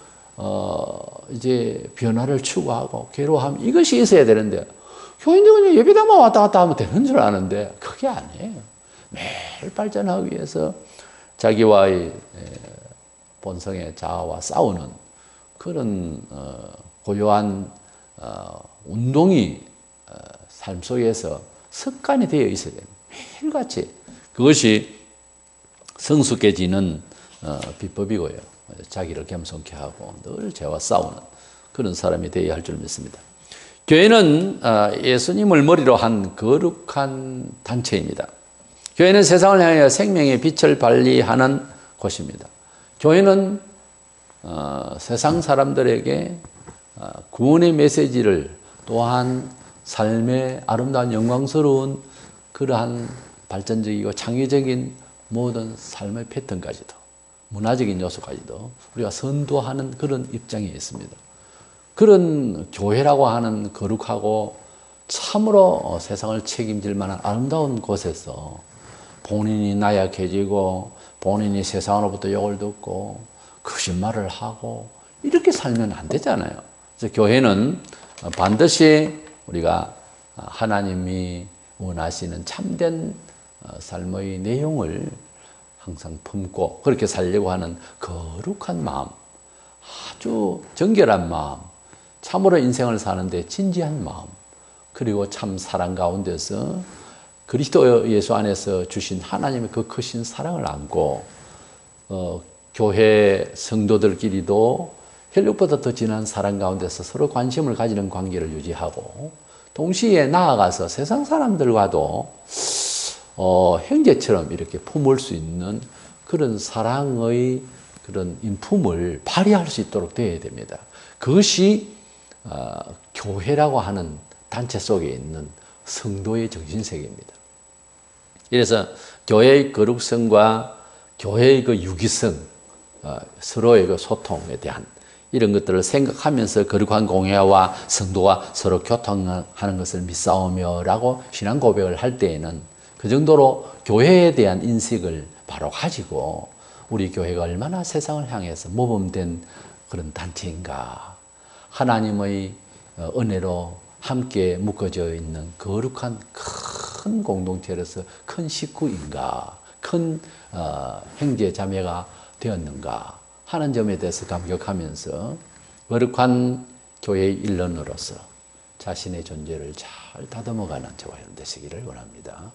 이제 변화를 추구하고 괴로워함, 이것이 있어야 되는데, 교인들은 예배당만 왔다 갔다 하면 되는 줄 아는데 그게 아니에요. 매일 발전하기 위해서 자기와의 본성의 자아와 싸우는 그런 고요한 운동이 삶 속에서 습관이 되어 있어야 됩니다. 매일같이. 그것이 성숙해지는 비법이고요. 자기를 겸손케 하고 늘 죄와 싸우는 그런 사람이 되어야 할 줄 믿습니다. 교회는 예수님을 머리로 한 거룩한 단체입니다. 교회는 세상을 향하여 생명의 빛을 발휘하는 곳입니다. 교회는 세상 사람들에게 구원의 메시지를, 또한 삶의 아름다운 영광스러운 그러한 발전적이고 창의적인 모든 삶의 패턴까지도, 문화적인 요소까지도 우리가 선도하는 그런 입장에 있습니다. 그런 교회라고 하는 거룩하고 참으로 세상을 책임질 만한 아름다운 곳에서 본인이 나약해지고 본인이 세상으로부터 욕을 듣고 거짓말을 하고 이렇게 살면 안 되잖아요. 그래서 교회는 반드시 우리가 하나님이 원하시는 참된 삶의 내용을 항상 품고 그렇게 살려고 하는 거룩한 마음, 아주 정결한 마음, 참으로 인생을 사는데 진지한 마음, 그리고 참 사랑 가운데서 그리스도 예수 안에서 주신 하나님의 그 크신 사랑을 안고 교회 성도들끼리도 혈육보다 더 진한 사랑 가운데서 서로 관심을 가지는 관계를 유지하고, 동시에 나아가서 세상 사람들과도 형제처럼 이렇게 품을 수 있는 그런 사랑의 그런 인품을 발휘할 수 있도록 되어야 됩니다. 그것이 교회라고 하는 단체 속에 있는 성도의 정신세계입니다. 이래서 교회의 거룩성과 교회의 그 유기성, 서로의 그 소통에 대한 이런 것들을 생각하면서 거룩한 공회와 성도가 서로 교통하는 것을 믿사오며라고 신앙 고백을 할 때에는 그 정도로 교회에 대한 인식을 바로 가지고 우리 교회가 얼마나 세상을 향해서 모범된 그런 단체인가, 하나님의 은혜로 함께 묶어져 있는 거룩한 큰 공동체로서 큰 식구인가, 큰 형제 자매가 되었는가 하는 점에 대해서 감격하면서 거룩한 교회의 일원으로서 자신의 존재를 잘 다듬어가는 저와 여러분 되시기를 원합니다.